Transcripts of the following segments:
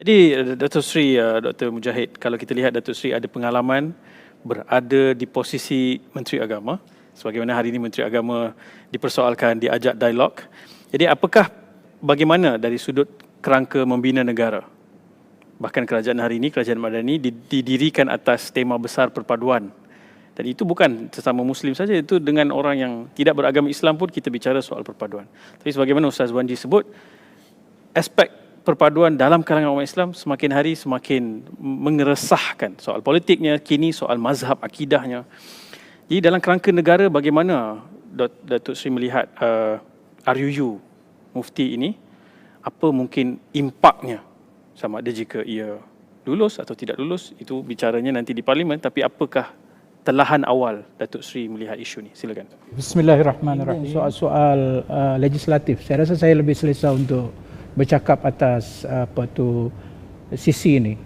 Jadi Datuk Seri, Dr. Mujahid, kalau kita lihat Datuk Seri ada pengalaman berada di posisi Menteri Agama, sebagaimana hari ini Menteri Agama dipersoalkan, diajak dialog. Jadi bagaimana dari sudut kerangka membina negara? Bahkan kerajaan hari ini, Kerajaan Madani didirikan atas tema besar perpaduan. Dan itu bukan sesama Muslim saja, itu dengan orang yang tidak beragama Islam pun kita bicara soal perpaduan. Tapi sebagaimana Ustaz Wanji sebut, aspek perpaduan dalam kalangan umat Islam semakin hari semakin mengeresahkan soal politiknya, kini soal mazhab akidahnya. Jadi dalam kerangka negara, bagaimana Datuk Seri melihat RUU Mufti ini? Apa mungkin impaknya, sama ada jika ia lulus atau tidak lulus, itu bicaranya nanti di Parlimen, tapi apakah telahan awal Datuk Seri melihat isu ini? Silakan. Bismillahirrahmanirrahim. Soal legislatif, saya rasa saya lebih selesa untuk bercakap atas sisi ini.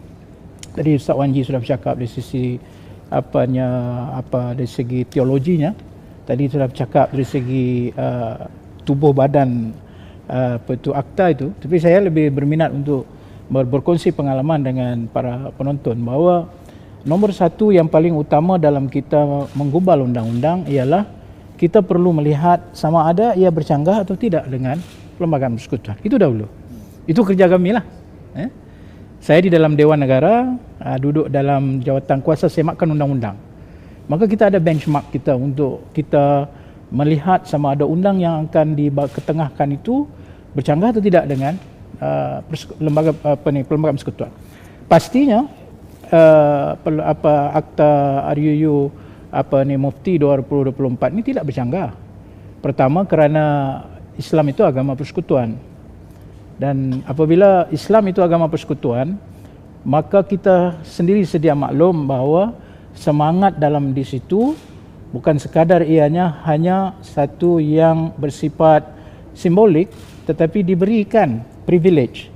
Tadi Ustaz Wanji sudah bercakap dari sisi dari segi teologinya. Tadi sudah bercakap dari segi tubuh badan akta itu. Tapi saya lebih berminat untuk berkongsi pengalaman dengan para penonton bahawa nombor satu yang paling utama dalam kita menggubal undang-undang ialah kita perlu melihat sama ada ia bercanggah atau tidak dengan Perlembagaan Persekutuan. Itu dahulu. Itu kerja kami lah. Saya di dalam Dewan Negara, duduk dalam jawatan kuasa semakkan undang-undang. Maka kita ada benchmark kita untuk kita melihat sama ada undang yang akan diketengahkan itu bercanggah atau tidak dengan Perlembagaan Persekutuan. Pastinya akta RUU Mufti 2024 ini tidak bercanggah. Pertama kerana Islam itu agama persekutuan. Dan apabila Islam itu agama persekutuan, maka kita sendiri sedia maklum bahawa semangat dalam di situ bukan sekadar ianya hanya satu yang bersifat simbolik, tetapi diberikan privilege.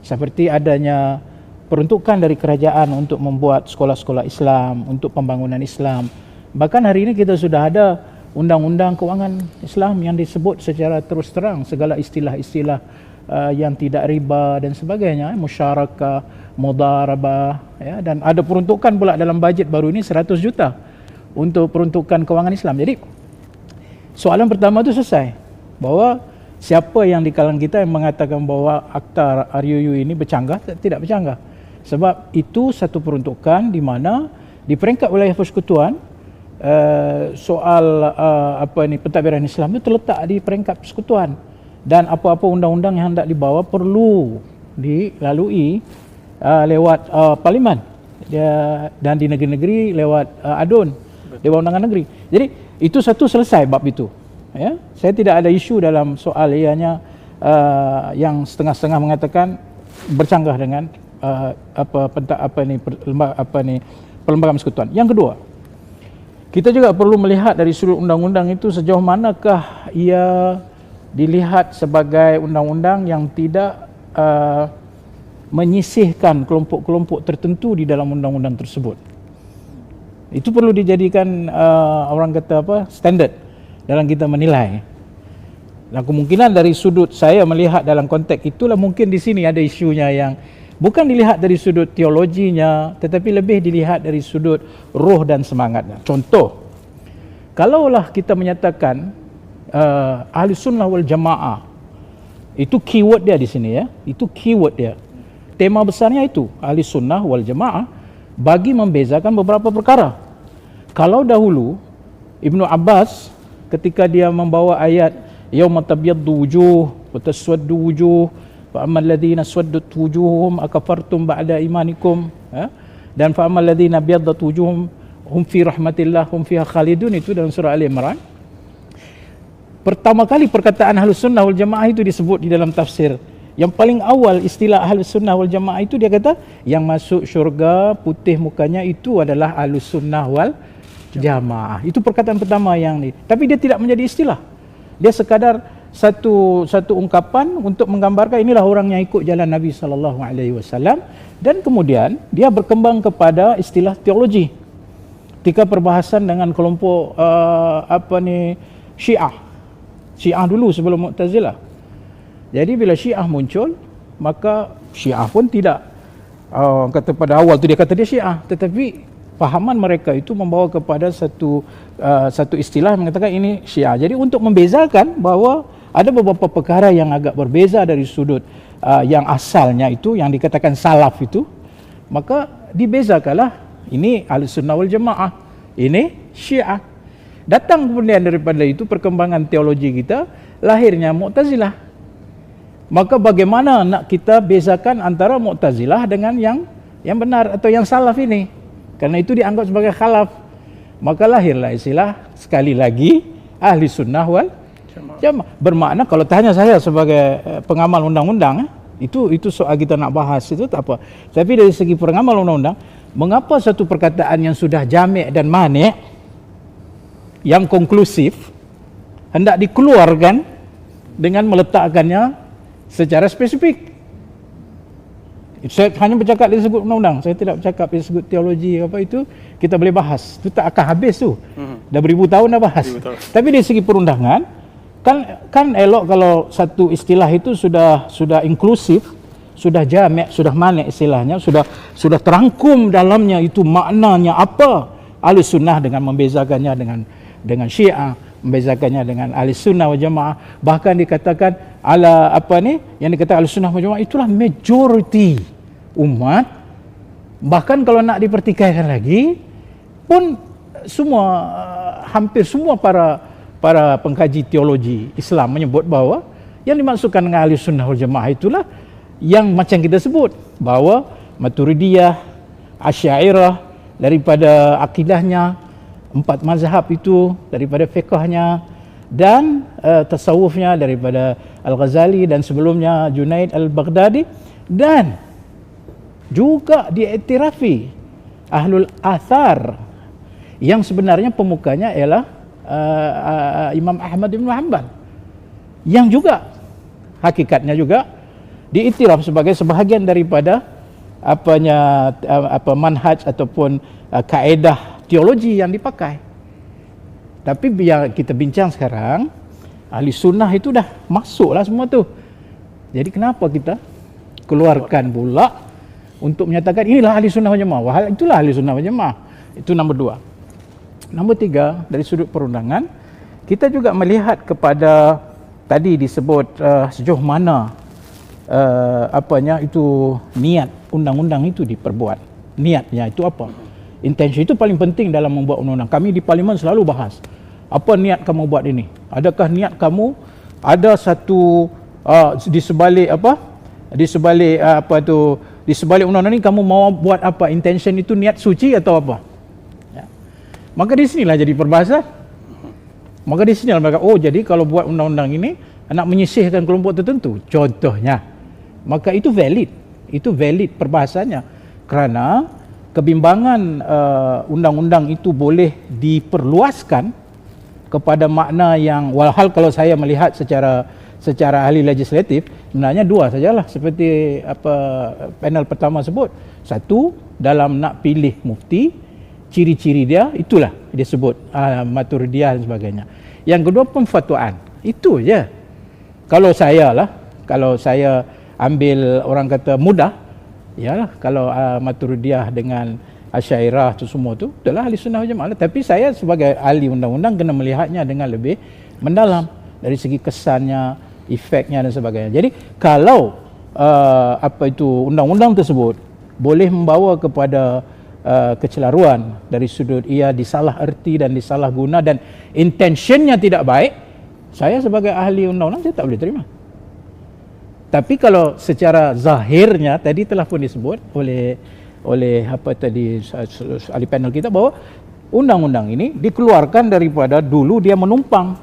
Seperti adanya peruntukan dari kerajaan untuk membuat sekolah-sekolah Islam, untuk pembangunan Islam. Bahkan hari ini kita sudah ada undang-undang kewangan Islam yang disebut secara terus terang segala istilah-istilah yang tidak riba dan sebagainya, musyarakah, mudharabah, ya, dan ada peruntukan pula dalam bajet baru ini 100 juta untuk peruntukan kewangan Islam. Jadi soalan pertama itu selesai, bahawa siapa yang di kalangan kita yang mengatakan bahawa akta RUU ini bercanggah, tidak bercanggah. Sebab itu satu peruntukan di mana di peringkat wilayah persekutuan soal pentadbiran Islam itu terletak di peringkat persekutuan, dan apa-apa undang-undang yang hendak dibawa perlu dilalui lewat Parlimen dan di negeri-negeri lewat ADUN, Dewan Undangan Negeri. Jadi itu satu selesai bab itu. Ya, saya tidak ada isu dalam soal ianya yang setengah-setengah mengatakan bercanggah dengan Perlembagaan Persekutuan. Yang kedua, kita juga perlu melihat dari sudut undang-undang itu sejauh manakah ia dilihat sebagai undang-undang yang tidak menyisihkan kelompok-kelompok tertentu di dalam undang-undang tersebut. Itu perlu dijadikan orang kata standard dalam kita menilai. Dan kemungkinan dari sudut saya melihat dalam konteks itulah mungkin di sini ada isunya yang bukan dilihat dari sudut teologinya, tetapi lebih dilihat dari sudut roh dan semangatnya. Contoh, kalaulah kita menyatakan Ahli Sunnah wal Jamaah, itu keyword dia di sini ya, itu keyword dia. Tema besarnya itu Ahli Sunnah wal Jamaah bagi membezakan beberapa perkara. Kalau dahulu Ibnu Abbas ketika dia membawa ayat yauma tabyaddu wujuh wa taswaddu wujuh fa ammal ladzina swaddat wujuhum akafartum ba'da imanikum, dan fa ammal ladzina byaddat wujuhum hum fi rahmatillah hum fiha khalidun, itu dalam surah Ali Imran. Pertama kali perkataan Ahlus Sunnah wal Jamaah itu disebut di dalam tafsir. Yang paling awal istilah Ahlus Sunnah wal Jamaah itu dia kata yang masuk syurga putih mukanya itu adalah Ahlus Sunnah wal Jamaah. Itu perkataan pertama yang ni. Tapi dia tidak menjadi istilah. Dia sekadar satu ungkapan untuk menggambarkan inilah orang yang ikut jalan Nabi SAW, dan kemudian dia berkembang kepada istilah teologi. Ketika perbahasan dengan kelompok Syiah dulu sebelum Mu'tazilah. Jadi bila Syiah muncul, maka Syiah pun tidak kata pada awal tu dia kata dia Syiah, tetapi fahaman mereka itu membawa kepada satu istilah yang mengatakan ini Syiah. Jadi untuk membezakan bahawa ada beberapa perkara yang agak berbeza dari sudut yang asalnya itu, yang dikatakan salaf itu, maka dibezakanlah ini Ahlussunnah wal Jamaah, ini Syiah. Datang kemudian daripada itu perkembangan teologi kita, lahirnya Mu'tazilah. Maka bagaimana nak kita bezakan antara Mu'tazilah dengan yang benar atau yang salaf ini? Karena itu dianggap sebagai khalaf. Maka lahirlah istilah sekali lagi Ahli Sunnah wal Jamaah. Bermakna kalau tanya saya sebagai pengamal undang-undang, itu soal kita nak bahas itu tak apa. Tapi dari segi pengamal undang-undang, mengapa satu perkataan yang sudah jami' dan mani' yang konklusif hendak dikeluarkan dengan meletakkannya secara spesifik? Saya hanya bercakap dari sudut undang-undang, saya tidak bercakap dari sudut teologi apa itu, kita boleh bahas. Itu tak akan habis tu. Dah beribu tahun dah bahas. Tapi dari segi perundangan, kan elok kalau satu istilah itu sudah inklusif, sudah jami', sudah mani' istilahnya, sudah terangkum dalamnya itu maknanya apa. Ahli Sunnah dengan membezakannya dengan Syiah, membezakannya dengan Ahli Sunnah wal Jamaah, bahkan dikatakan yang dikatakan Ahli Sunnah wal Jamaah itulah majority umat. Bahkan kalau nak dipertikaikan lagi pun hampir semua para pengkaji teologi Islam menyebut bahawa yang dimaksudkan dengan Ahli Sunnah wal Jamaah itulah yang macam kita sebut, bahawa Maturidiyah, Asy'ariyah daripada akidahnya, 4 mazhab itu daripada fiqhnya, dan tasawufnya daripada Al-Ghazali dan sebelumnya Junaid Al-Baghdadi, dan juga diiktirafi Ahlul Athar yang sebenarnya pemukanya ialah Imam Ahmad bin Hanbal, yang juga hakikatnya juga diiktiraf sebagai sebahagian daripada manhaj ataupun kaedah teologi yang dipakai. Tapi biar kita bincang sekarang, Ahli Sunnah itu dah masuklah semua tu. Jadi kenapa kita keluarkan pula untuk menyatakan inilah Ahli Sunnah wal Jamaah? Wah, itulah Ahli Sunnah wal Jamaah. Itu nombor 2. Nombor 3, dari sudut perundangan, kita juga melihat kepada tadi disebut sejauh mana itu niat undang-undang itu diperbuat. Niatnya itu apa? Intensi itu paling penting dalam membuat undang-undang. Kami di Parlimen selalu bahas, apa niat kamu buat ini? Adakah niat kamu ada satu di sebalik undang-undang ini kamu mau buat apa? Intention itu niat suci atau apa? Ya. Maka di sinilah jadi perbahasan. Maka di sinilah mereka, jadi kalau buat undang-undang ini nak menyisihkan kelompok tertentu, contohnya, maka itu valid perbahasannya, kerana kebimbangan undang-undang itu boleh diperluaskan kepada makna yang, walhal kalau saya melihat secara ahli legislatif, sebenarnya 2 sajalah seperti panel pertama sebut. Satu, dalam nak pilih mufti, ciri-ciri dia itulah dia sebut Maturidiyah dan sebagainya. Yang kedua, pemfatwaan. Itu je. Kalau saya ambil orang kata mudah, yalah, kalau Maturidiyah dengan Asy'ariyah tu semua tu adalah Ahli Sunnah wal Jamaah. Tapi saya sebagai ahli undang-undang kena melihatnya dengan lebih mendalam dari segi kesannya, efeknya dan sebagainya. Jadi kalau undang-undang tersebut boleh membawa kepada kecelaruan dari sudut ia disalah erti dan disalah guna dan intentionnya tidak baik, saya sebagai ahli undang-undang saya tak boleh terima. Tapi kalau secara zahirnya tadi telah pun disebut oleh ahli panel kita bahawa undang-undang ini dikeluarkan daripada dulu dia menumpang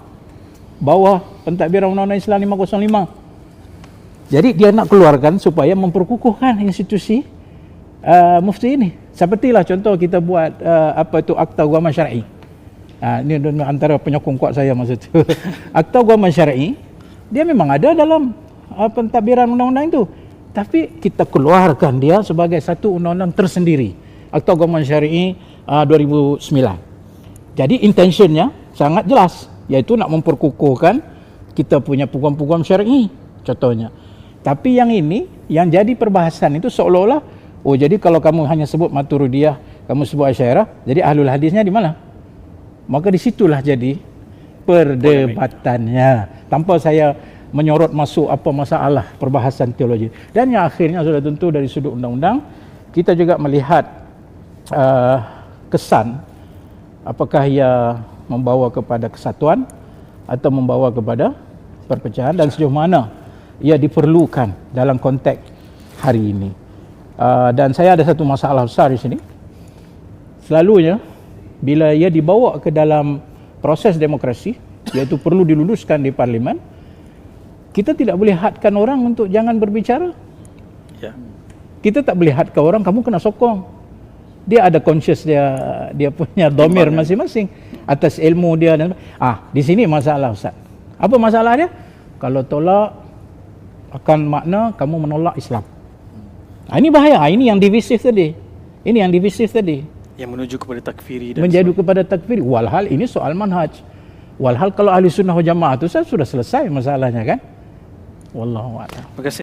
bawah pentadbiran Undang-Undang Islam 505. Jadi dia nak keluarkan supaya memperkukuhkan institusi mufti ini. Sepertilah contoh kita buat Akta Agama Syar'i. Ini antara penyokong kuat saya masa itu. Akta Agama Syar'i dia memang ada dalam pentadbiran undang-undang itu, tapi kita keluarkan dia sebagai satu undang-undang tersendiri, Akta Agama Syar'i 2009. Jadi intentionnya sangat jelas, iaitu nak memperkukuhkan kita punya peguam-peguam syar'i contohnya. Tapi yang ini yang jadi perbahasan itu seolah-olah Oh, jadi kalau kamu hanya sebut Maturidiyah, kamu sebut Asy'ariyah, jadi ahlul hadisnya di mana? Maka disitulah jadi perdebatannya. Tanpa saya menyorot masuk apa masalah perbahasan teologi. Dan yang akhirnya sudah tentu dari sudut undang-undang, kita juga melihat kesan apakah ia membawa kepada kesatuan atau membawa kepada perpecahan dan sejauh mana ia diperlukan dalam konteks hari ini. Dan saya ada satu masalah besar di sini. Selalunya bila ia dibawa ke dalam proses demokrasi, iaitu perlu diluluskan di parlimen, kita tidak boleh hadkan orang untuk jangan berbicara. Ya. Kita tak boleh hadkan orang, kamu kena sokong. Dia ada conscious dia punya domir masing-masing atas ilmu dia dan di sini masalah Ustaz. Apa masalahnya? Kalau tolak akan makna kamu menolak Islam. Ini bahaya. Ini yang divisif tadi. Yang menuju kepada takfiri dan menjadi kepada takfir. Walhal ini soal manhaj. Walhal kalau ahli sunnah wal jamaah itu sudah selesai masalahnya kan. Wallahu a'lam. Terima kasih.